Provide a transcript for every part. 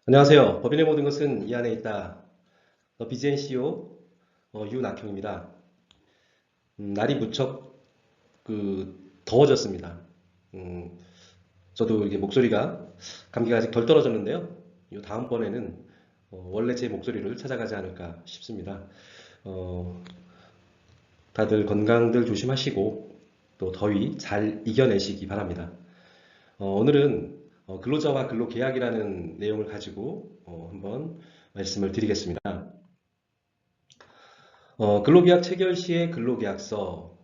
안녕하세요. 법인의 모든 것은 이 안에 있다. BGN CEO 유낙형입니다. 날이 무척 더워졌습니다. 음, 저도 이게 목소리가 감기가 아직 덜 떨어졌는데요. 이 다음번에는 원래 제 목소리를 찾아가지 않을까 싶습니다. 어, 다들 건강들 조심하시고 또 더위 잘 이겨내시기 바랍니다. 오늘은 근로자와 근로계약이라는 내용을 가지고 한번 말씀을 드리겠습니다. 근로계약 체결 시의 근로계약서,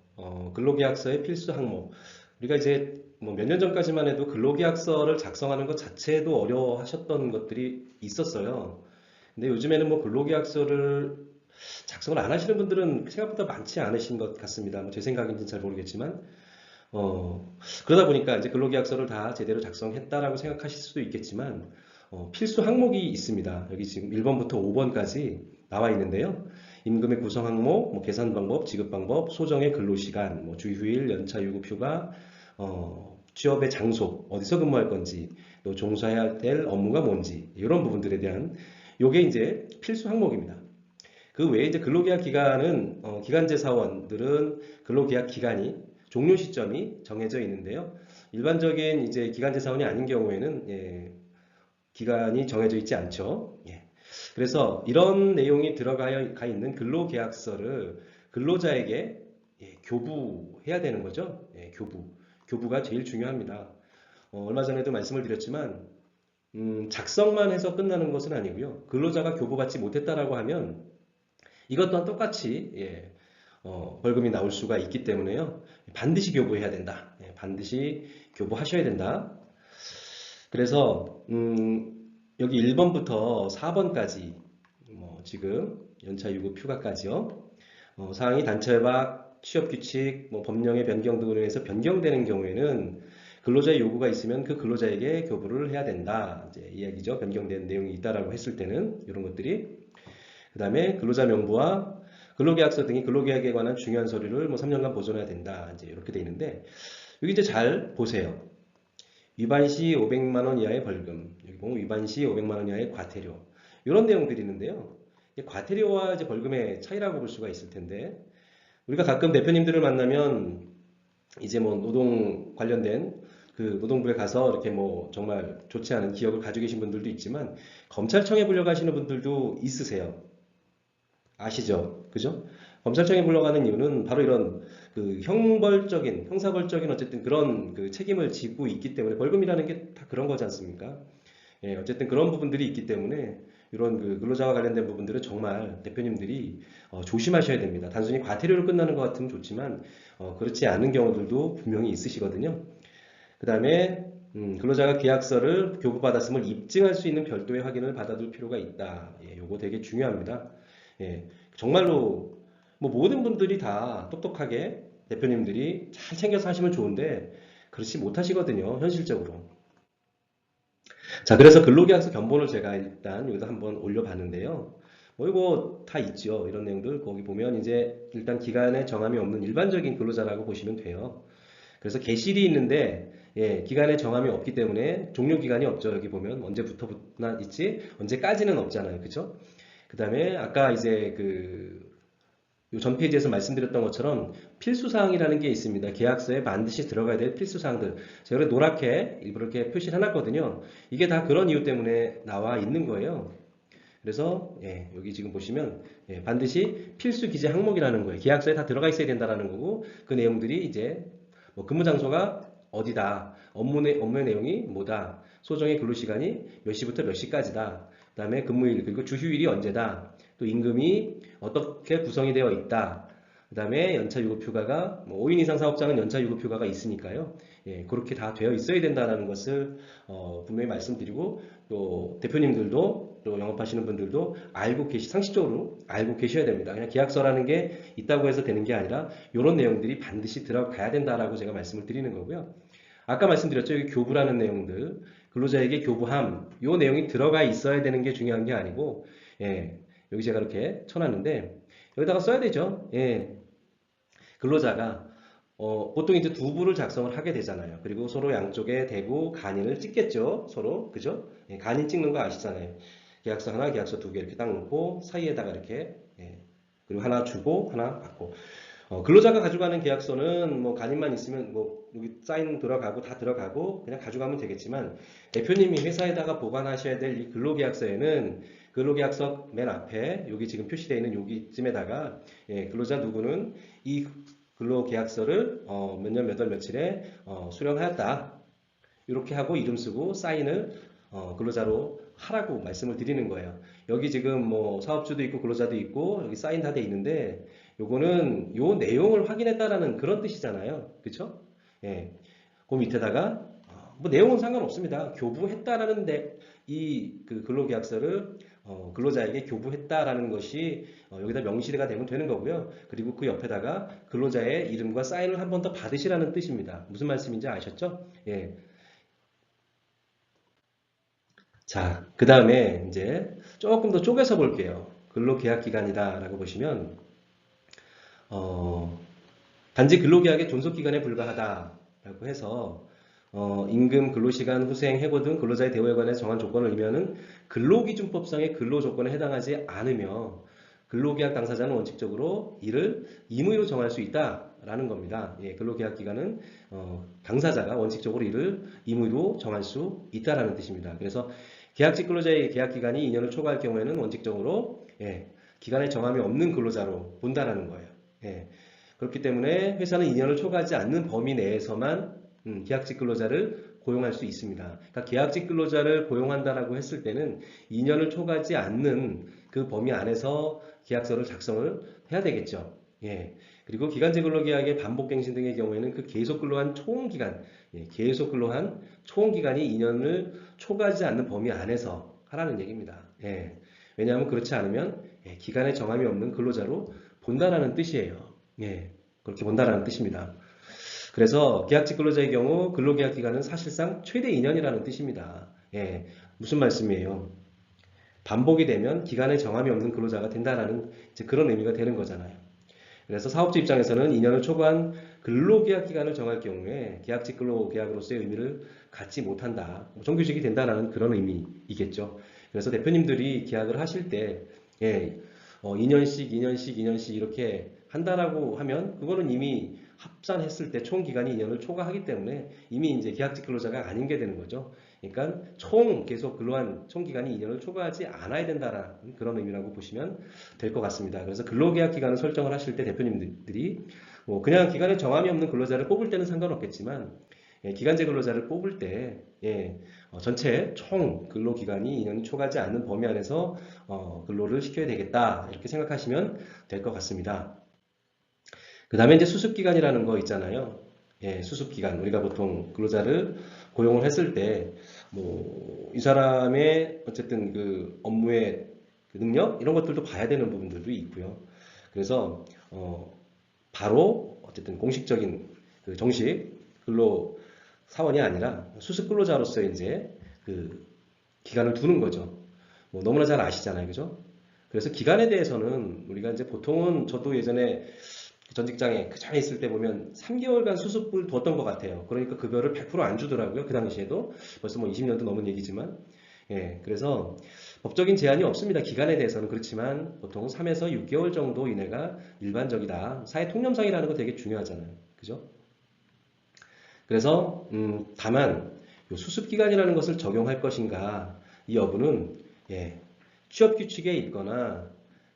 근로계약서의 필수 항목. 우리가 이제 뭐 몇 년 전까지만 해도 근로계약서를 작성하는 것 자체도 어려워하셨던 것들이 있었어요. 근데 요즘에는 뭐 근로계약서를 작성을 안 하시는 분들은 생각보다 많지 않으신 것 같습니다. 뭐제 생각인지는 잘 모르겠지만, 그러다 보니까 이제 근로계약서를 다 제대로 작성했다라고 생각하실 수도 있겠지만, 필수 항목이 있습니다. 여기 지금 1번부터 5번까지 나와 있는데요. 임금의 구성 항목, 뭐 계산 방법, 지급 방법, 소정의 근로시간, 뭐 주휴일, 연차 유급휴가, 취업의 장소, 어디서 근무할 건지, 또 종사해야 될 업무가 뭔지, 이런 부분들에 대한 요게 이제 필수 항목입니다. 그 외에 이제 근로계약 기간은 기간제 사원들은 근로계약 기간이 종료 시점이 정해져 있는데요. 일반적인 이제 기간제 사원이 아닌 경우에는 기간이 정해져 있지 않죠. 그래서 이런 내용이 들어가 있는 근로계약서를 근로자에게 교부해야 되는 거죠. 교부. 교부가 제일 중요합니다. 얼마 전에도 말씀을 드렸지만 작성만 해서 끝나는 것은 아니고요. 근로자가 교부받지 못했다라고 하면 이것 또한 똑같이 벌금이 나올 수가 있기 때문에요. 반드시 교부해야 된다. 반드시 교부하셔야 된다. 그래서 여기 1번부터 4번까지 뭐 지금 연차 유급 휴가까지요. 사항이 단체박, 취업규칙, 뭐 법령의 변경 등으로 인해서 변경되는 경우에는 근로자의 요구가 있으면 그 근로자에게 교부를 해야 된다. 이제 이야기죠. 변경된 내용이 있다라고 했을 때는 이런 것들이 그 다음에 근로자 명부와 근로계약서 등이 근로계약에 관한 중요한 서류를 뭐 3년간 보존해야 된다. 이제 이렇게 돼 있는데 여기 이제 잘 보세요. 위반 시 500만 원 이하의 벌금, 여기 보면 위반 시 500만 원 이하의 과태료 이런 내용들이 있는데요. 과태료와 이제 벌금의 차이라고 볼 수가 있을 텐데 우리가 가끔 대표님들을 만나면 이제 뭐 노동 관련된 그 노동부에 가서 이렇게 뭐 정말 좋지 않은 기억을 가지고 계신 분들도 있지만 검찰청에 불려가시는 분들도 있으세요. 아시죠? 그죠? 검찰청에 불러가는 이유는 바로 이런 그 형벌적인, 형사벌적인 어쨌든 그런 그 책임을 지고 있기 때문에 벌금이라는 게 다 그런 거지 않습니까? 어쨌든 그런 부분들이 있기 때문에 이런 그 근로자와 관련된 부분들은 정말 대표님들이 조심하셔야 됩니다. 단순히 과태료로 끝나는 것 같으면 좋지만 그렇지 않은 경우들도 분명히 있으시거든요. 그 다음에 근로자가 계약서를 교부받았음을 입증할 수 있는 별도의 확인을 받아둘 필요가 있다. 요거 되게 중요합니다. 예, 정말로 뭐 모든 분들이 다 똑똑하게 대표님들이 잘 챙겨서 하시면 좋은데 그렇지 못하시거든요. 현실적으로. 자, 그래서 근로계약서 견본을 제가 일단 여기다 한번 올려봤는데요. 뭐 이거 다 있죠. 이런 내용들 거기 보면 이제 일단 기간에 정함이 없는 일반적인 근로자라고 보시면 돼요. 그래서 계실이 있는데 기간에 정함이 없기 때문에 종료 기간이 없죠. 여기 보면 언제부터나 있지 언제까지는 없잖아요. 그죠? 그 다음에 아까 이제 전 페이지에서 말씀드렸던 것처럼 필수사항이라는 게 있습니다. 계약서에 반드시 들어가야 될 필수사항들. 제가 그래 노랗게 일부러 이렇게 표시를 해놨거든요. 이게 다 그런 이유 때문에 나와 있는 거예요. 그래서 여기 지금 보시면 반드시 필수 기재 항목이라는 거예요. 계약서에 다 들어가 있어야 된다는 거고 그 내용들이 이제 뭐 근무 장소가 어디다, 업무의 내용이 뭐다, 소정의 근로시간이 몇 시부터 몇 시까지다, 그 다음에 근무일 그리고 주휴일이 언제다, 또 임금이 어떻게 구성이 되어 있다, 그 다음에 연차 유급휴가가 뭐 5인 이상 사업장은 연차 유급휴가가 있으니까요. 그렇게 다 되어 있어야 된다는 것을 분명히 말씀드리고 또 대표님들도 또 영업하시는 분들도 상식적으로 알고 계셔야 됩니다. 그냥 계약서라는 게 있다고 해서 되는 게 아니라 이런 내용들이 반드시 들어가야 된다라고 제가 말씀을 드리는 거고요. 아까 말씀드렸죠. 여기 교부라는 내용들, 근로자에게 교부함, 이 내용이 들어가 있어야 되는 게 중요한 게 아니고, 여기 제가 이렇게 쳐놨는데, 여기다가 써야 되죠. 근로자가 보통 이제 두부를 작성을 하게 되잖아요. 그리고 서로 양쪽에 대고 간인을 찍겠죠. 서로. 그죠? 예, 간인 찍는 거 아시잖아요. 계약서 하나, 계약서 두 개 이렇게 딱 놓고 사이에다가 이렇게 예, 그리고 하나 주고 하나 받고 근로자가 가져가는 계약서는 뭐 간인만 있으면 뭐 여기 사인 들어가고 다 들어가고 그냥 가져가면 되겠지만 대표님이 회사에다가 보관하셔야 될 이 근로계약서에는 근로계약서 맨 앞에 여기 지금 표시되어 있는 여기쯤에다가 예, 근로자 누구는 이 근로계약서를 몇 년 몇 월 며칠에 수령하였다. 이렇게 하고 이름 쓰고 사인을 근로자로 하라고 말씀을 드리는 거예요. 여기 지금 뭐 사업주도 있고 근로자도 있고 여기 사인 다 돼 있는데 요거는 요 내용을 확인했다라는 그런 뜻이잖아요. 그쵸? 예. 그 밑에다가 뭐 내용은 상관없습니다. 교부했다라는 이그 근로계약서를 근로자에게 교부했다라는 것이 여기다 명시가 되면 되는 거고요. 그리고 그 옆에다가 근로자의 이름과 사인을 한 번 더 받으시라는 뜻입니다. 무슨 말씀인지 아셨죠? 예. 자, 그 다음에 이제 조금 더 쪼개서 볼게요. 근로계약기간이다라고 보시면 어, 단지 근로계약의 존속기간에 불과하다라고 해서 임금, 근로시간, 후생, 해고 등 근로자의 대우에 관해 정한 조건을 의미하는 근로기준법상의 근로조건에 해당하지 않으며 근로계약 당사자는 원칙적으로 이를 임의로 정할 수 있다라는 겁니다. 예, 근로계약 기간은 당사자가 원칙적으로 이를 임의로 정할 수 있다라는 뜻입니다. 그래서 계약직 근로자의 계약 기간이 2년을 초과할 경우에는 원칙적으로 예, 기간에 정함이 없는 근로자로 본다라는 거예요. 예, 그렇기 때문에 회사는 2년을 초과하지 않는 범위 내에서만 계약직 근로자를 고용할 수 있습니다. 그러니까 계약직 근로자를 고용한다라고 했을 때는 2년을 초과하지 않는 그 범위 안에서 계약서를 작성을 해야 되겠죠. 예. 그리고 기간제 근로계약의 반복갱신 등의 경우에는 그 계속 근로한 총 기간, 예, 계속 근로한 총 기간이 2년을 초과하지 않는 범위 안에서 하라는 얘기입니다. 예. 왜냐하면 그렇지 않으면 예, 기간에 정함이 없는 근로자로 본다라는 뜻이에요. 예. 그렇게 본다라는 뜻입니다. 그래서 계약직 근로자의 경우 근로계약 기간은 사실상 최대 2년이라는 뜻입니다. 예, 무슨 말씀이에요? 반복이 되면 기간에 정함이 없는 근로자가 된다라는 이제 그런 의미가 되는 거잖아요. 그래서 사업주 입장에서는 2년을 초과한 근로계약 기간을 정할 경우에 계약직 근로계약으로서의 의미를 갖지 못한다. 정규직이 된다는 그런 의미이겠죠. 그래서 대표님들이 계약을 하실 때 예, 2년씩, 2년씩, 2년씩 이렇게 한다라고 하면 그거는 이미 합산했을 때 총 기간이 2년을 초과하기 때문에 이미 이제 계약직 근로자가 아닌 게 되는 거죠. 그러니까 총 계속 근로한 총 기간이 2년을 초과하지 않아야 된다라는 그런 의미라고 보시면 될 것 같습니다. 그래서 근로계약 기간을 설정을 하실 때 대표님들이 뭐 그냥 기간에 정함이 없는 근로자를 뽑을 때는 상관없겠지만 예, 기간제 근로자를 뽑을 때 예, 전체 총 근로기간이 2년이 초과하지 않는 범위 안에서 근로를 시켜야 되겠다 이렇게 생각하시면 될 것 같습니다. 그 다음에 이제 수습기간이라는 거 있잖아요. 예, 수습기간. 우리가 보통 근로자를 고용을 했을 때, 뭐, 이 사람의 어쨌든 그 업무의 그 능력? 이런 것들도 봐야 되는 부분들도 있고요. 그래서, 바로 어쨌든 공식적인 그 정식 근로 사원이 아니라 수습 근로자로서 이제 그 기간을 두는 거죠. 뭐 너무나 잘 아시잖아요. 그죠? 그래서 기간에 대해서는 우리가 이제 보통은 저도 예전에 전 직장에 그 전에 있을 때 보면 3개월간 수습을 뒀던 것 같아요. 그러니까 급여를 100%안 주더라고요. 그 당시에도. 벌써 뭐 20년도 넘은 얘기지만. 예, 그래서 법적인 제한이 없습니다. 기간에 대해서는 그렇지만 보통 3에서 6개월 정도 이내가 일반적이다. 사회 통념상이라는 거 되게 중요하잖아요. 그죠? 그래서 다만 수습기간이라는 것을 적용할 것인가 이 여부는 예, 취업규칙에 있거나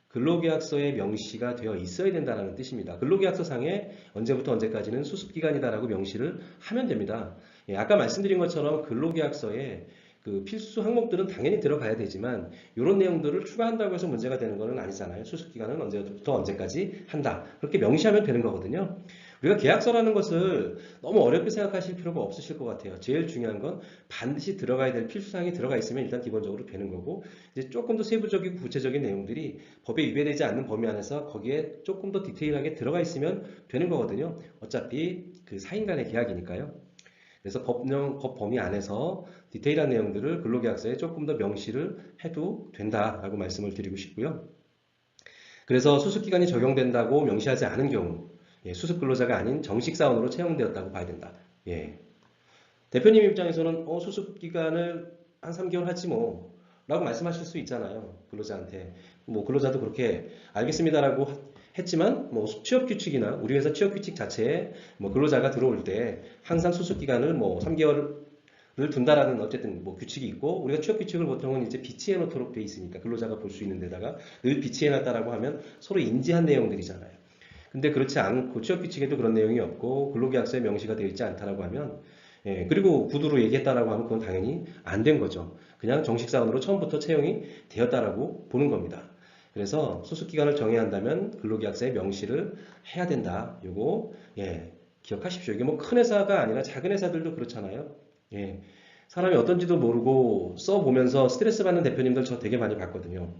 근로계약서에 명시가 되어 있어야 된다는 뜻입니다. 근로계약서상에 언제부터 언제까지는 수습기간이다라고 명시를 하면 됩니다. 예, 아까 말씀드린 것처럼 근로계약서에 그 필수 항목들은 당연히 들어가야 되지만 이런 내용들을 추가한다고 해서 문제가 되는 것은 아니잖아요. 수습기간은 언제부터 언제까지 한다. 그렇게 명시하면 되는 거거든요. 우리가 계약서라는 것을 너무 어렵게 생각하실 필요가 없으실 것 같아요. 제일 중요한 건 반드시 들어가야 될 필수사항이 들어가 있으면 일단 기본적으로 되는 거고 이제 조금 더 세부적이고 구체적인 내용들이 법에 위배되지 않는 범위 안에서 거기에 조금 더 디테일하게 들어가 있으면 되는 거거든요. 어차피 그 사인 간의 계약이니까요. 그래서 법 범위 안에서 디테일한 내용들을 근로계약서에 조금 더 명시를 해도 된다라고 말씀을 드리고 싶고요. 그래서 수습기간이 적용된다고 명시하지 않은 경우 예, 수습 근로자가 아닌 정식 사원으로 채용되었다고 봐야 된다. 예. 대표님 입장에서는 수습 기간을 한 3개월 하지 뭐 라고 말씀하실 수 있잖아요. 근로자한테. 뭐 근로자도 그렇게 알겠습니다라고 했지만 뭐 취업 규칙이나 우리 회사 취업 규칙 자체에 뭐 근로자가 들어올 때 항상 수습 기간을 뭐 3개월을 둔다라는 어쨌든 뭐 규칙이 있고 우리가 취업 규칙을 보통은 이제 비치해 놓도록 돼 있으니까 근로자가 볼 수 있는 데다가 늘 비치해 놨다라고 하면 서로 인지한 내용들이잖아요. 근데 그렇지 않고 취업 규칙에도 그런 내용이 없고 근로계약서에 명시가 되어 있지 않다라고 하면 예, 그리고 구두로 얘기했다라고 하면 그건 당연히 안 된 거죠. 그냥 정식 사원으로 처음부터 채용이 되었다라고 보는 겁니다. 그래서 수습기간을 정해야 한다면 근로계약서에 명시를 해야 된다. 요거 예, 기억하십시오. 이게 뭐 큰 회사가 아니라 작은 회사들도 그렇잖아요. 예, 사람이 어떤지도 모르고 써보면서 스트레스 받는 대표님들 저 되게 많이 봤거든요.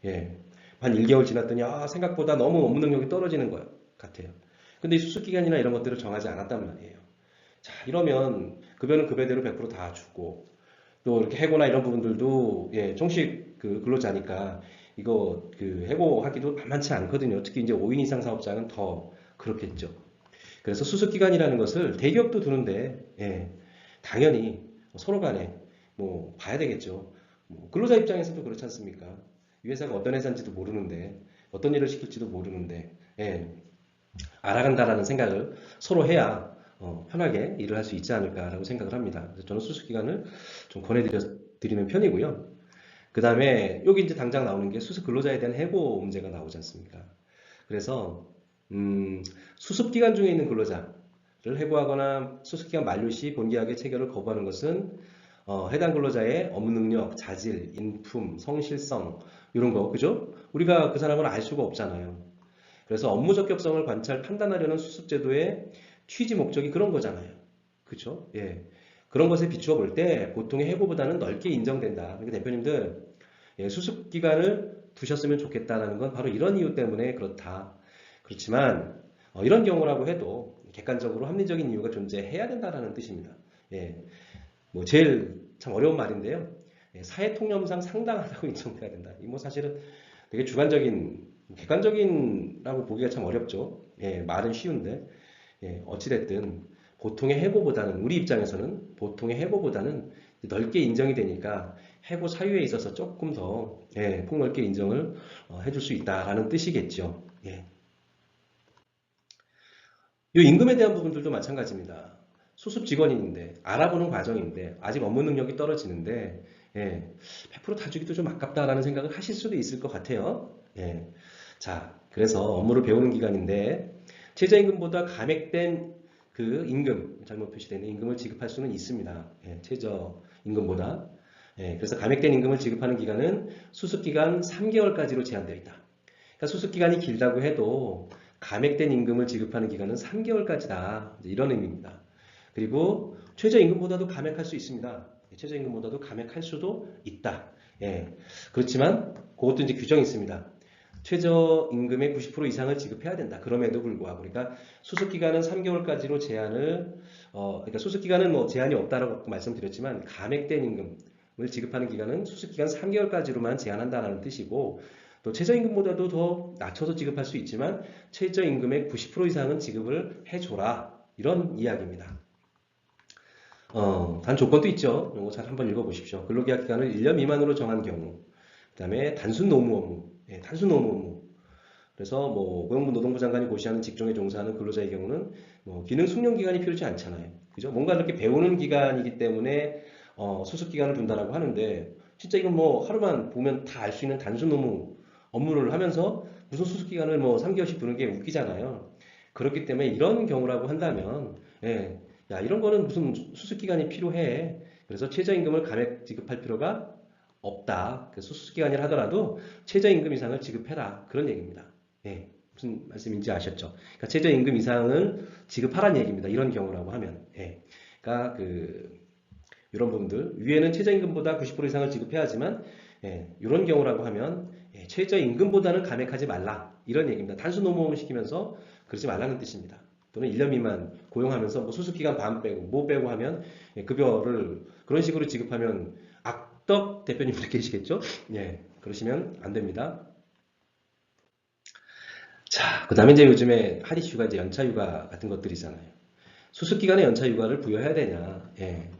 예, 한 1개월 지났더니 생각보다 너무 업무 능력이 떨어지는 것 같아요. 근데 이 수습기간이나 이런 것들을 정하지 않았단 말이에요. 자, 이러면 급여는 급여대로 100%다 주고 또 이렇게 해고나 이런 부분들도 예, 정식 그 근로자니까 이거 그 해고하기도 만만치 않거든요. 특히 이제 5인 이상 사업장은 더 그렇겠죠. 그래서 수습기간이라는 것을 대기업도 두는데 예, 당연히 서로 간에 뭐 봐야 되겠죠. 뭐 근로자 입장에서도 그렇지 않습니까? 이 회사가 어떤 회사인지도 모르는데 어떤 일을 시킬지도 모르는데 예, 알아간다라는 생각을 서로 해야 편하게 일을 할 수 있지 않을까라고 생각을 합니다. 그래서 저는 수습기간을 좀 권해드리는 편이고요. 그 다음에 여기 이제 당장 나오는 게 수습 근로자에 대한 해고 문제가 나오지 않습니까? 그래서 수습기간 중에 있는 근로자를 해고하거나 수습기간 만료 시 본계약의 체결을 거부하는 것은 해당 근로자의 업무 능력, 자질, 인품, 성실성 이런 거 그죠? 우리가 그 사람을 알 수가 없잖아요. 그래서 업무 적격성을 관찰 판단하려는 수습제도의 취지 목적이 그런 거잖아요. 그죠? 예. 그런 것에 비추어 볼 때 보통의 해고보다는 넓게 인정된다. 그러니까 대표님들 예, 수습 기간을 두셨으면 좋겠다라는 건 바로 이런 이유 때문에 그렇다. 그렇지만 이런 경우라고 해도 객관적으로 합리적인 이유가 존재해야 된다라는 뜻입니다. 예. 뭐 제일 참 어려운 말인데요. 예, 사회 통념상 상당하다고 인정돼야 된다. 이 뭐 사실은 되게 주관적인, 객관적인라고 보기가 참 어렵죠. 예, 말은 쉬운데 예, 어찌됐든 보통의 해고보다는 우리 입장에서는 보통의 해고보다는 넓게 인정이 되니까 해고 사유에 있어서 조금 더 예, 폭넓게 인정을 해줄 수 있다라는 뜻이겠죠. 예. 이 임금에 대한 부분들도 마찬가지입니다. 수습 직원인데 알아보는 과정인데 아직 업무 능력이 떨어지는데 예, 100%다 주기도 좀 아깝다라는 생각을 하실 수도 있을 것 같아요. 예. 자, 그래서 업무를 배우는 기간인데 최저임금보다 감액된 그 임금, 잘못 표시되는 임금을 지급할 수는 있습니다. 예, 최저임금보다. 예, 그래서 감액된 임금을 지급하는 기간은 수습기간 3개월까지로 제한되어 있다. 그러니까 수습기간이 길다고 해도 감액된 임금을 지급하는 기간은 3개월까지다. 이런 의미입니다. 그리고 최저임금보다도 감액할 수 있습니다. 최저임금보다도 감액할 수도 있다. 예. 그렇지만 그것도 이제 규정이 있습니다. 최저임금의 90% 이상을 지급해야 된다. 그럼에도 불구하고 그러니까 수습기간은 3개월까지로 제한을 그러니까 수습기간은 뭐 제한이 없다라고 말씀드렸지만 감액된 임금을 지급하는 기간은 수습기간 3개월까지로만 제한한다는 뜻이고 또 최저임금보다도 더 낮춰서 지급할 수 있지만 최저임금의 90% 이상은 지급을 해줘라 이런 이야기입니다. 단 조건도 있죠. 이거 잘 한번 읽어보십시오. 근로계약 기간을 1년 미만으로 정한 경우 그 다음에 단순 노무 업무 단순 노무 업무 그래서 뭐 고용노동부 장관이 고시하는 직종에 종사하는 근로자의 경우는 뭐 기능 숙련 기간이 필요치 않잖아요. 그죠? 뭔가 이렇게 배우는 기간이기 때문에 수습 기간을 둔다라고 하는데 진짜 이건 뭐 하루만 보면 다 알 수 있는 단순 노무 업무를 하면서 무슨 수습 기간을 뭐 3개월씩 두는 게 웃기잖아요. 그렇기 때문에 이런 경우라고 한다면 예, 야 이런 거는 무슨 수습 기간이 필요해. 그래서 최저임금을 감액 지급할 필요가 없다. 수습 기간이라 하더라도 최저임금 이상을 지급해라. 그런 얘기입니다. 예, 무슨 말씀인지 아셨죠? 그러니까 최저임금 이상을 지급하라는 얘기입니다. 이런 경우라고 하면. 예. 그러니까 이런 부분들 위에는 최저임금보다 90% 이상을 지급해야 하지만 예, 이런 경우라고 하면 예, 최저임금보다는 감액하지 말라. 이런 얘기입니다. 단순 노무업을 시키면서 그러지 말라는 뜻입니다. 또는 1년 미만 고용하면서 뭐 수습기간 반 빼고 뭐 빼고 하면 예, 급여를 그런 식으로 지급하면 악덕 대표님들 계시겠죠? 예, 그러시면 안 됩니다. 자, 그 다음에 이제 요즘에 핫 이슈가 이제 연차휴가 같은 것들이잖아요. 수습기간에 연차휴가를 부여해야 되냐. 예.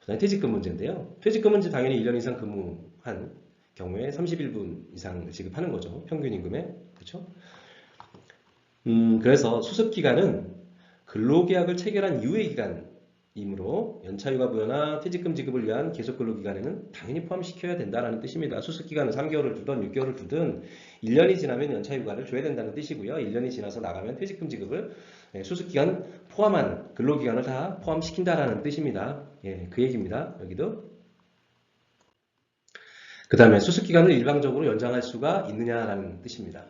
그다음에 퇴직금 문제인데요. 퇴직금은 이제 당연히 1년 이상 근무한 경우에 31분 이상 지급하는 거죠. 평균 임금에. 그렇죠? 그래서 수습기간은 근로계약을 체결한 이후의 기간이므로 연차휴가 부여나 퇴직금 지급을 위한 계속 근로기간에는 당연히 포함시켜야 된다는 뜻입니다. 수습기간은 3개월을 두든 6개월을 두든 1년이 지나면 연차휴가를 줘야 된다는 뜻이고요. 1년이 지나서 나가면 퇴직금 지급을 수습기간 포함한 근로기간을 다 포함시킨다라는 뜻입니다. 예, 그 얘기입니다. 여기도. 그 다음에 수습기간을 일방적으로 연장할 수가 있느냐라는 뜻입니다.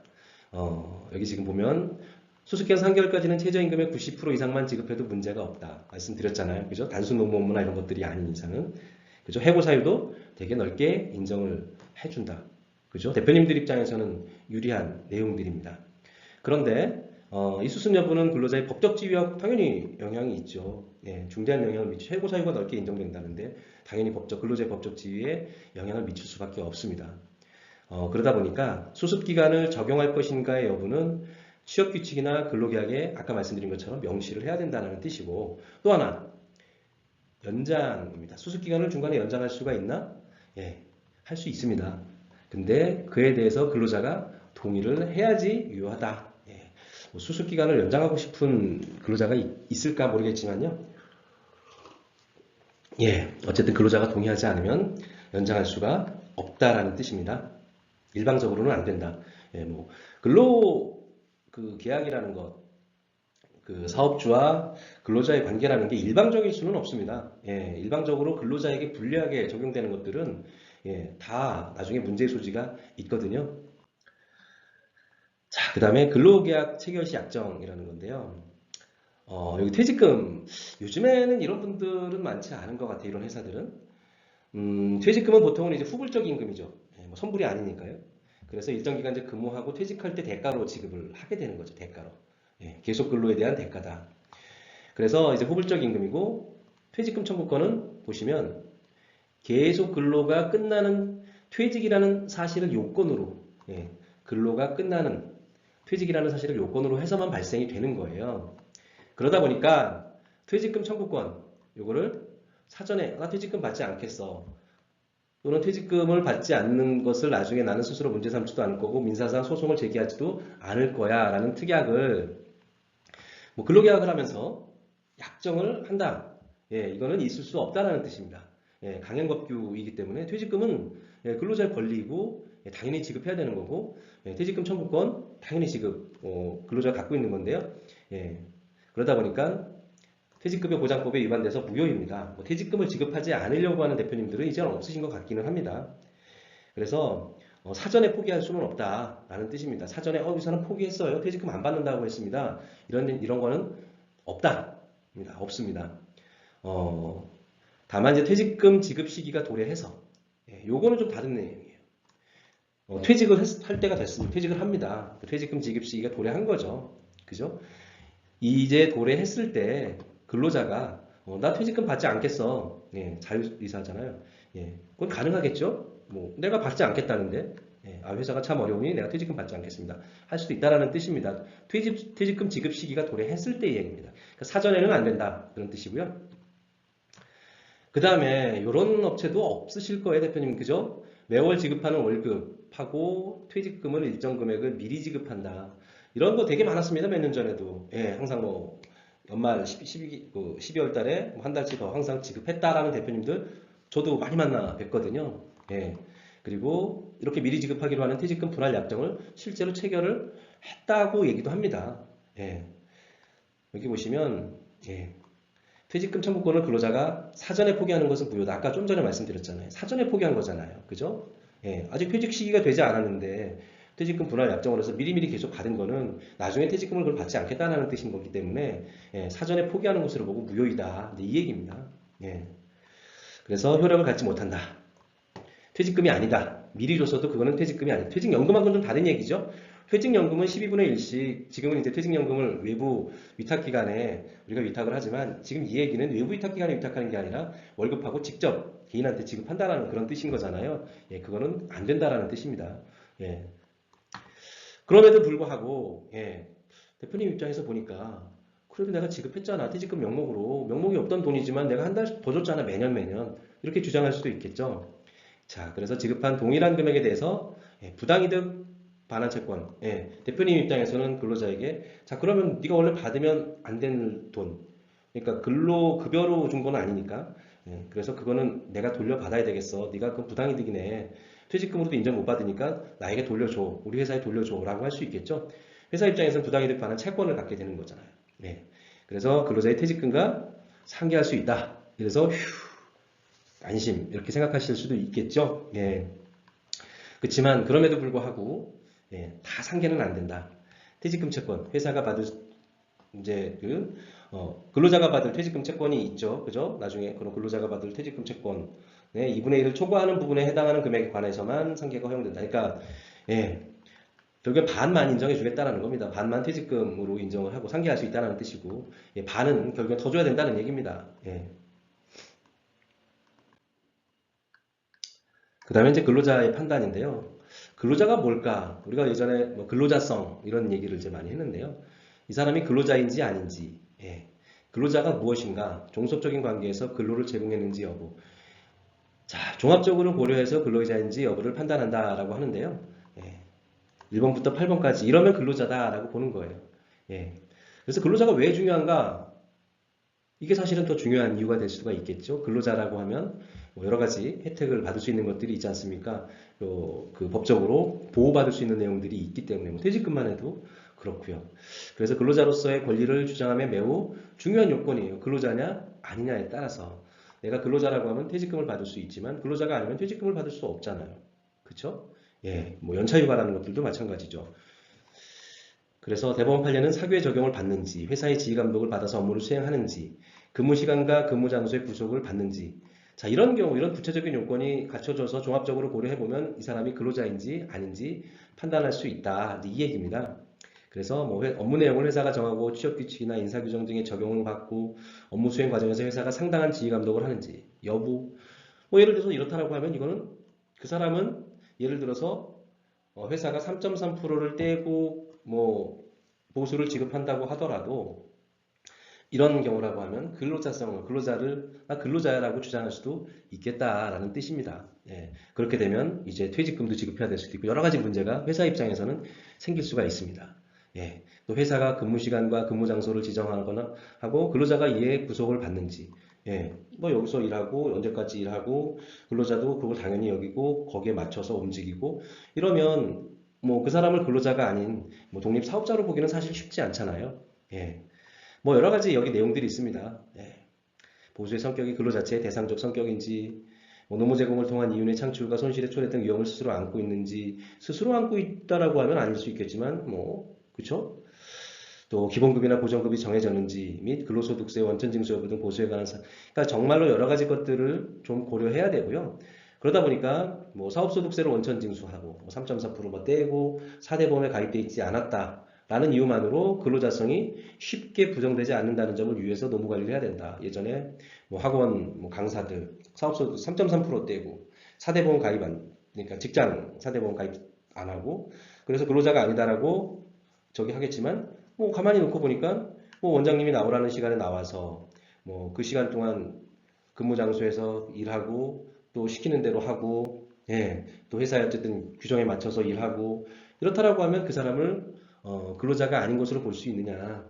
여기 지금 보면 수습기간 3개월까지는 최저임금의 90% 이상만 지급해도 문제가 없다. 말씀드렸잖아요. 그죠? 단순 노무 업무나 이런 것들이 아닌 이상은. 그죠? 해고 사유도 되게 넓게 인정을 해준다. 그죠? 대표님들 입장에서는 유리한 내용들입니다. 그런데 이 수습 여부는 근로자의 법적 지위와 당연히 영향이 있죠. 예, 중대한 영향을 미치고 해고 사유가 넓게 인정된다는데 당연히 근로자의 법적 지위에 영향을 미칠 수밖에 없습니다. 그러다 보니까 수습 기간을 적용할 것인가의 여부는 취업 규칙이나 근로계약에 아까 말씀드린 것처럼 명시를 해야 된다는 뜻이고, 또 하나 연장입니다. 수습 기간을 중간에 연장할 수가 있나? 예, 할 수 있습니다. 근데 그에 대해서 근로자가 동의를 해야지 유효하다. 예, 뭐 수습 기간을 연장하고 싶은 근로자가 있을까 모르겠지만요. 예, 어쨌든 근로자가 동의하지 않으면 연장할 수가 없다라는 뜻입니다. 일방적으로는 안 된다. 예, 뭐 근로 그 계약이라는 것, 그 사업주와 근로자의 관계라는 게 일방적일 수는 없습니다. 예, 일방적으로 근로자에게 불리하게 적용되는 것들은 다 나중에 문제의 소지가 있거든요. 자, 그 다음에 근로계약 체결 시 약정이라는 건데요. 여기 퇴직금, 요즘에는 이런 분들은 많지 않은 것 같아요. 이런 회사들은. 퇴직금은 보통은 이제 후불적 임금이죠. 뭐 선불이 아니니까요. 그래서 일정 기간 이제 근무하고 퇴직할 때 대가로 지급을 하게 되는 거죠. 대가로. 계속 근로에 대한 대가다. 그래서 이제 후불적 임금이고 퇴직금 청구권은 보시면 계속 근로가 끝나는 퇴직이라는 사실을 요건으로 근로가 끝나는 퇴직이라는 사실을 요건으로 해서만 발생이 되는 거예요. 그러다 보니까 퇴직금 청구권 요거를 사전에 나 퇴직금 받지 않겠어. 또는 퇴직금을 받지 않는 것을 나중에 나는 스스로 문제 삼지도 않을 거고 민사상 소송을 제기하지도 않을 거야 라는 특약을 뭐 근로계약을 하면서 약정을 한다. 예, 이거는 있을 수 없다라는 뜻입니다. 예, 강행법규이기 때문에 퇴직금은 근로자의 권리이고 당연히 지급해야 되는 거고 퇴직금 청구권 당연히 근로자가 갖고 있는 건데요. 예, 그러다 보니까 퇴직급여 보장법에 위반돼서 무효입니다. 뭐 퇴직금을 지급하지 않으려고 하는 대표님들은 이제는 없으신 것 같기는 합니다. 그래서 사전에 포기할 수는 없다라는 뜻입니다. 사전에 이 사람 포기했어요. 퇴직금 안 받는다고 했습니다. 이런 거는 없다. 없습니다. 다만 이제 퇴직금 지급 시기가 도래해서 요거는 좀 다른 내용이에요. 퇴직을 할 때가 됐으면 퇴직을 합니다. 퇴직금 지급 시기가 도래한 거죠. 그죠? 이제 도래했을 때 근로자가 나 퇴직금 받지 않겠어. 예, 자유이사잖아요. 예, 그건 가능하겠죠? 뭐 내가 받지 않겠다는데 회사가 참 어려우니 내가 퇴직금 받지 않겠습니다. 할 수도 있다라는 뜻입니다. 퇴직금 지급 시기가 도래했을 때 얘기입니다. 그러니까 사전에는 안 된다 그런 뜻이고요. 그 다음에 이런 업체도 없으실 거예요, 대표님. 그죠? 매월 지급하는 월급하고 퇴직금을 일정 금액을 미리 지급한다. 이런 거 되게 많았습니다. 몇 년 전에도. 예, 항상 뭐 연말 12월 달에 한 달치 더 항상 지급했다라는 대표님들 저도 많이 만나 뵀거든요. 예. 그리고 이렇게 미리 지급하기로 하는 퇴직금 분할 약정을 실제로 체결을 했다고 얘기도 합니다. 예. 여기 보시면 퇴직금 청구권을 근로자가 사전에 포기하는 것은 무효다. 아까 좀 전에 말씀드렸잖아요. 사전에 포기한 거잖아요. 그죠? 아직 퇴직 시기가 되지 않았는데 퇴직금 분할 약정을 해서 미리미리 계속 받은 거는 나중에 퇴직금을 그걸 받지 않겠다는 뜻인 거기 때문에 사전에 포기하는 것으로 보고 무효이다. 이 얘기입니다. 그래서 효력을 갖지 못한다. 퇴직금이 아니다. 미리 줬어도 그거는 퇴직금이 아니다. 퇴직연금하고는 좀 다른 얘기죠. 퇴직연금은 12분의 1씩, 지금은 이제 퇴직연금을 외부 위탁기관에 우리가 위탁을 하지만 지금 이 얘기는 외부 위탁기관에 위탁하는 게 아니라 월급하고 직접 개인한테 지급한다는 그런 뜻인 거잖아요. 그거는 안 된다라는 뜻입니다. 그럼에도 불구하고 대표님 입장에서 보니까 그래도 내가 지급했잖아. 퇴직금 명목으로. 명목이 없던 돈이지만 내가 한 달씩 더 줬잖아. 매년 매년. 이렇게 주장할 수도 있겠죠. 자, 그래서 지급한 동일한 금액에 대해서 부당이득 반환 채권. 대표님 입장에서는 근로자에게 자, 그러면 네가 원래 받으면 안 되는 돈. 그러니까 근로급여로 준 건 아니니까. 그래서 그거는 내가 돌려받아야 되겠어. 네가 그 부당이득이네. 퇴직금으로도 인정 못 받으니까 나에게 돌려줘. 우리 회사에 돌려줘. 라고 할 수 있겠죠. 회사 입장에서는 부당이득 반환 채권을 갖게 되는 거잖아요. 그래서 근로자의 퇴직금과 상계할 수 있다. 그래서 안심 이렇게 생각하실 수도 있겠죠. 그렇지만 그럼에도 불구하고 다 상계는 안 된다. 퇴직금 채권 회사가 받을 이제 근로자가 받을 퇴직금 채권이 있죠. 그죠? 나중에 그런 근로자가 받을 퇴직금 채권 2분의 1을 초과하는 부분에 해당하는 금액에 관해서만 상계가 허용된다. 그러니까 결국엔 반만 인정해 주겠다는 겁니다. 반만 퇴직금으로 인정을 하고 상계할 수 있다는 뜻이고 반은 결국엔 더 줘야 된다는 얘기입니다. 그 다음에 이제 근로자의 판단인데요. 근로자가 뭘까? 우리가 예전에 뭐 근로자성 이런 얘기를 이제 많이 했는데요. 이 사람이 근로자인지 아닌지, 근로자가 무엇인가, 종속적인 관계에서 근로를 제공했는지 여부. 자, 종합적으로 고려해서 근로자인지 여부를 판단한다라고 하는데요. 1번부터 8번까지 이러면 근로자다라고 보는 거예요. 그래서 근로자가 왜 중요한가? 이게 사실은 더 중요한 이유가 될 수가 있겠죠. 근로자라고 하면 뭐 여러 가지 혜택을 받을 수 있는 것들이 있지 않습니까? 그 법적으로 보호받을 수 있는 내용들이 있기 때문에 뭐 퇴직금만 해도 그렇고요. 그래서 근로자로서의 권리를 주장하면 매우 중요한 요건이에요. 근로자냐 아니냐에 따라서 내가 근로자라고 하면 퇴직금을 받을 수 있지만 근로자가 아니면 퇴직금을 받을 수 없잖아요. 그렇죠? 뭐 연차휴가라는 것들도 마찬가지죠. 그래서 대법원 판례는 사규의 적용을 받는지, 회사의 지휘감독을 받아서 업무를 수행하는지, 근무시간과 근무장소의 구속을 받는지, 자, 이런 경우, 이런 구체적인 요건이 갖춰져서 종합적으로 고려해보면 이 사람이 근로자인지 아닌지 판단할 수 있다. 이 얘기입니다. 그래서 뭐 업무 내용을 회사가 정하고 취업규칙이나 인사규정 등의 적용을 받고 업무 수행 과정에서 회사가 상당한 지휘감독을 하는지 여부, 뭐 예를 들어서 이렇다라고 하면 이거는 그 사람은 예를 들어서 회사가 3.3%를 떼고 뭐 보수를 지급한다고 하더라도 이런 경우라고 하면 근로자성을 근로자를 근로자라고 주장할 수도 있겠다라는 뜻입니다. 그렇게 되면 이제 퇴직금도 지급해야 될 수도 있고 여러 가지 문제가 회사 입장에서는 생길 수가 있습니다. 또 회사가 근무 시간과 근무 장소를 지정하거나 하고 근로자가 이에 구속을 받는지 뭐 여기서 일하고 언제까지 일하고 근로자도 그걸 당연히 여기고 거기에 맞춰서 움직이고 이러면 뭐 그 사람을 근로자가 아닌 뭐 독립 사업자로 보기는 사실 쉽지 않잖아요. 뭐 여러 가지 여기 내용들이 있습니다. 보수의 성격이 근로 자체의 대상적 성격인지 뭐 노무 제공을 통한 이윤의 창출과 손실에 초래된 위험을 스스로 안고 있는지 스스로 안고 있다라고 하면 아닐 수 있겠지만 뭐 그쵸? 또 기본급이나 고정급이 정해졌는지 및 근로소득세 원천징수 여부 등 보수에 관한 그러니까 정말로 여러 가지 것들을 좀 고려해야 되고요. 그러다 보니까 뭐 사업소득세를 원천징수하고 뭐 3.4%뭐 떼고 4대 보험에 가입돼 있지 않았다. 라는 이유만으로 근로자성이 쉽게 부정되지 않는다는 점을 유의해서 노무관리를 해야 된다. 예전에 뭐 학원 뭐 강사들 사업소득 3.3% 떼고 4대 보험 가입 안 그러니까 직장 4대 보험 가입 안 하고 그래서 근로자가 아니다라고 저기 하겠지만 뭐 가만히 놓고 보니까 뭐 원장님이 나오라는 시간에 나와서 뭐 그 시간 동안 근무 장소에서 일하고 또 시키는 대로 하고 또 회사에 어쨌든 규정에 맞춰서 일하고 이렇다라고 하면 그 사람을 근로자가 아닌 것으로 볼 수 있느냐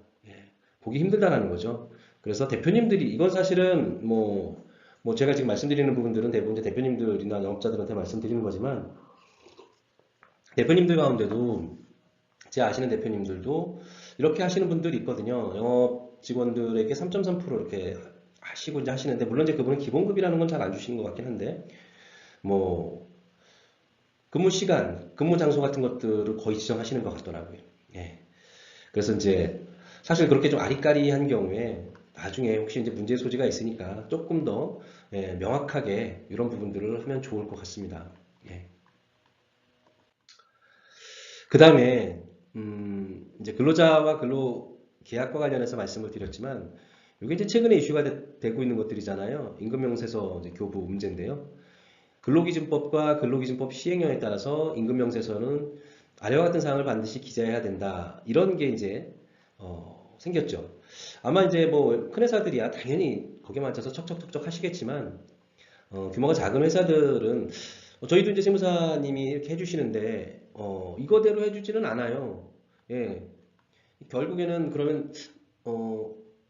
보기 힘들다라는 거죠. 그래서 대표님들이 이건 사실은 뭐 제가 지금 말씀드리는 부분들은 대부분 이제 대표님들이나 영업자들한테 말씀드리는 거지만 대표님들 가운데도 제 아시는 대표님들도 이렇게 하시는 분들이 있거든요. 영업 직원들에게 3.3% 이렇게 하시고 이제 하시는데 물론 이제 그분은 기본급이라는 건 잘 안 주시는 것 같긴 한데 뭐 근무 시간, 근무 장소 같은 것들을 거의 지정하시는 것 같더라고요. 그래서 이제 사실 그렇게 좀 아리까리한 경우에 나중에 혹시 이제 문제 소지가 있으니까 조금 더 명확하게 이런 부분들을 하면 좋을 것 같습니다. 그 다음에 이제 근로자와 근로 계약과 관련해서 말씀을 드렸지만 이게 이제 최근에 이슈가 되고 있는 것들이잖아요. 임금명세서 이제 교부 문제인데요. 근로기준법과 근로기준법 시행령에 따라서 임금명세서는 아래와 같은 사항을 반드시 기재해야 된다. 이런 게 이제 생겼죠. 아마 이제 뭐 큰 회사들이야 당연히 거기에 맞춰서 척척척척 하시겠지만 규모가 작은 회사들은 저희도 이제 세무사님이 이렇게 해주시는데 이거대로 해주지는 않아요. 예, 결국에는 그러면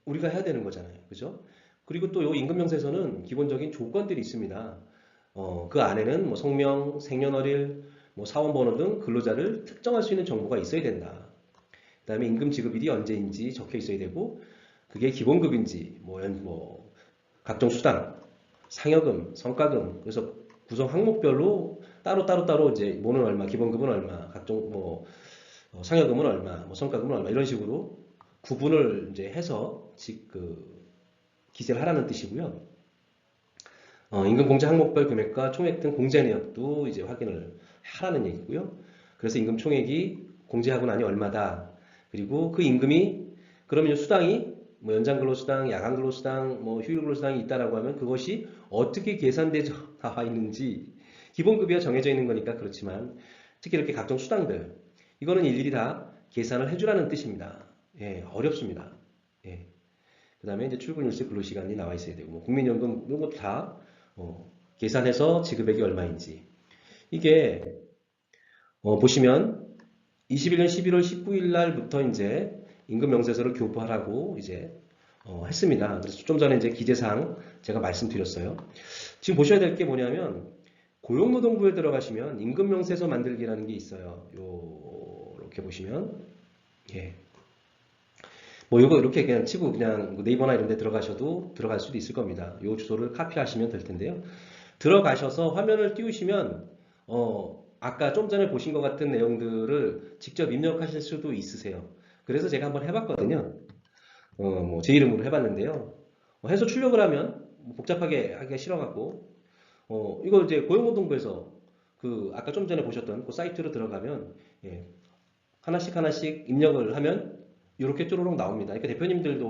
우리가 해야 되는 거잖아요. 그죠? 그리고 또 요 임금명세서는 기본적인 조건들이 있습니다. 그 안에는 뭐 성명, 생년월일, 뭐 사원번호 등 근로자를 특정할 수 있는 정보가 있어야 된다. 그다음에 임금 지급일이 언제인지 적혀 있어야 되고 그게 기본급인지 뭐 각종 수당, 상여금, 성과금 그래서 구성 항목별로 따로 이제 뭐는 얼마, 기본급은 얼마, 각종 뭐 상여금은 얼마, 뭐 성과금은 얼마 이런 식으로 구분을 이제 해서 기재를 하라는 뜻이고요. 임금 공제 항목별 금액과 총액 등 공제 내역도 이제 확인을 하라는 얘기고요. 그래서 임금 총액이 공제하고 나니 얼마다. 그리고 그 임금이 그러면 수당이 뭐 연장 근로수당, 야간 근로수당, 뭐 휴일 근로수당이 있다라고 하면 그것이 어떻게 계산돼서 나와 있는지 기본급이야 정해져 있는 거니까 그렇지만 특히 이렇게 각종 수당들 이거는 일일이 다 계산을 해주라는 뜻입니다. 예, 어렵습니다. 예. 그 다음에 이제 출근 일수 근로시간이 나와 있어야 되고 뭐 국민연금 이런 것도 다 계산해서 지급액이 얼마인지 이게 보시면 21년 11월 19일 날부터 이제 임금명세서를 교부하라고 이제 했습니다. 그래서 좀 전에 이제 기재사항 제가 말씀드렸어요. 지금 보셔야 될 게 뭐냐면 고용노동부에 들어가시면 임금명세서 만들기라는 게 있어요. 이렇게 보시면 예. 뭐 이거 이렇게 그냥 치고 그냥 네이버나 이런 데 들어가셔도 들어갈 수도 있을 겁니다. 이 주소를 카피하시면 될 텐데요. 들어가셔서 화면을 띄우시면 아까 좀 전에 보신 것 같은 내용들을 직접 입력하실 수도 있으세요. 그래서 제가 한번 해봤거든요. 뭐 제 이름으로 해봤는데요. 해서 출력을 하면 뭐 복잡하게 하기가 싫어갖고 이거 이제 고용노동부에서 그 아까 좀 전에 보셨던 그 사이트로 들어가면 예, 하나씩 입력을 하면 이렇게 쪼로록 나옵니다. 그러니까 대표님들도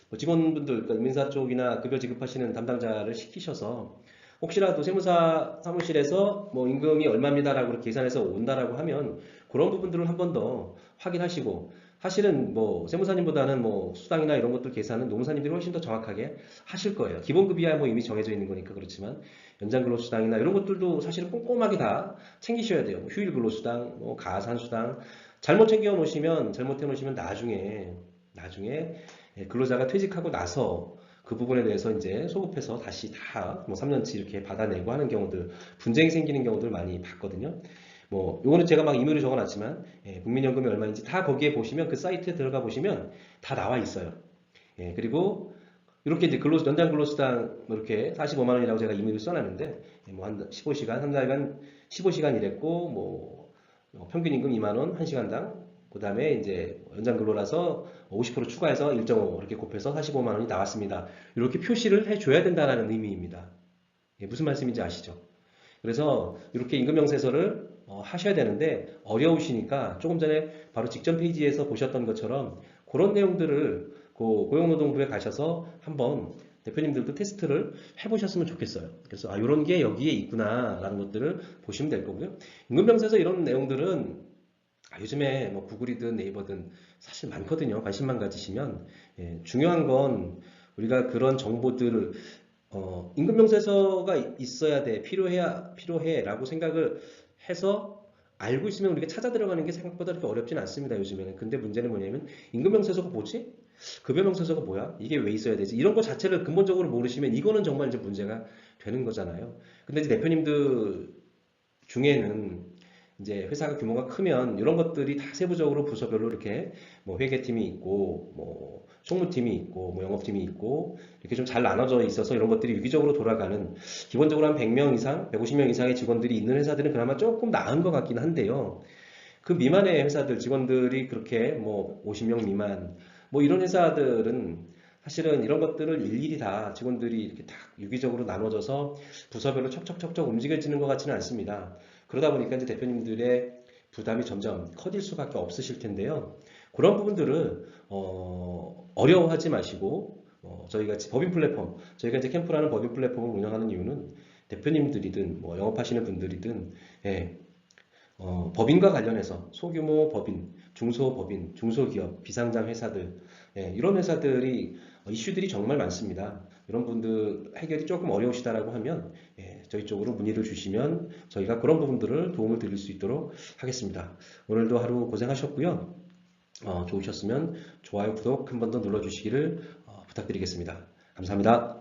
뭐 직원분들, 그러니까 민사 쪽이나 급여 지급하시는 담당자를 시키셔서 혹시라도 세무사 사무실에서 뭐 임금이 얼마입니다라고 계산해서 온다라고 하면 그런 부분들을 한 번 더 확인하시고 사실은 뭐 세무사님보다는 뭐 수당이나 이런 것들 계산은 노무사님들이 훨씬 더 정확하게 하실 거예요. 기본급이야 뭐 이미 정해져 있는 거니까 그렇지만 연장근로수당이나 이런 것들도 사실은 꼼꼼하게 다 챙기셔야 돼요. 휴일근로수당, 뭐 가산수당 잘못해 놓으시면 나중에 근로자가 퇴직하고 나서 그 부분에 대해서 이제 소급해서 다시 다 뭐 3년치 이렇게 받아내고 하는 경우들 분쟁이 생기는 경우들 많이 봤거든요. 뭐 요거는 제가 막 임의로 적어놨지만 국민연금이 얼마인지 다 거기에 보시면 그 사이트에 들어가 보시면 다 나와 있어요. 그리고 이렇게 이제 연장 근로수당 뭐 이렇게 45만 원이라고 제가 임의로 써놨는데 뭐 한 15시간 한 달간 15시간 일했고 뭐 평균 임금 2만 원 1시간당 그 다음에 이제 연장 근로라서 50% 추가해서 1.5 이렇게 곱해서 45만 원이 나왔습니다. 이렇게 표시를 해줘야 된다는 의미입니다. 무슨 말씀인지 아시죠? 그래서 이렇게 임금명세서를 하셔야 되는데 어려우시니까 조금 전에 바로 직전 페이지에서 보셨던 것처럼 그런 내용들을 고용노동부에 가셔서 한번 대표님들도 테스트를 해보셨으면 좋겠어요. 그래서 이런 게 여기에 있구나 라는 것들을 보시면 될 거고요. 임금명세서 이런 내용들은 요즘에 뭐 구글이든 네이버든 사실 많거든요. 관심만 가지시면 중요한 건 우리가 그런 정보들을 임금명세서가 있어야 돼, 필요해 라고 생각을 해서 알고 있으면 우리가 찾아 들어가는 게 생각보다 그렇게 어렵진 않습니다. 요즘에는. 근데 문제는 뭐냐면 임금명세서가 뭐지? 급여명세서가 뭐야? 이게 왜 있어야 되지? 이런 거 자체를 근본적으로 모르시면 이거는 정말 이제 문제가 되는 거잖아요. 근데 이제 대표님들 중에는 이제 회사가 규모가 크면 이런 것들이 다 세부적으로 부서별로 이렇게 뭐 회계팀이 있고 뭐 총무팀이 있고 뭐 영업팀이 있고 이렇게 좀 잘 나눠져 있어서 이런 것들이 유기적으로 돌아가는 기본적으로 한 100명 이상, 150명 이상의 직원들이 있는 회사들은 그나마 조금 나은 것 같긴 한데요. 그 미만의 회사들 직원들이 그렇게 뭐 50명 미만 뭐 이런 회사들은 사실은 이런 것들을 일일이 다 직원들이 이렇게 딱 유기적으로 나눠져서 부서별로 척척척척 움직여지는 것 같지는 않습니다. 그러다 보니까 이제 대표님들의 부담이 점점 커질 수밖에 없으실 텐데요. 그런 부분들을 어려워하지 마시고 저희가 법인 플랫폼, 저희가 이제 캠프라는 법인 플랫폼을 운영하는 이유는 대표님들이든 뭐 영업하시는 분들이든 법인과 관련해서 소규모 법인, 중소법인, 중소기업, 비상장 회사들, 예, 이런 회사들이 이슈들이 정말 많습니다. 이런 분들 해결이 조금 어려우시다라고 하면 예, 저희 쪽으로 문의를 주시면 저희가 그런 부분들을 도움을 드릴 수 있도록 하겠습니다. 오늘도 하루 고생하셨고요. 좋으셨으면 좋아요, 구독 한 번 더 눌러주시기를 부탁드리겠습니다. 감사합니다.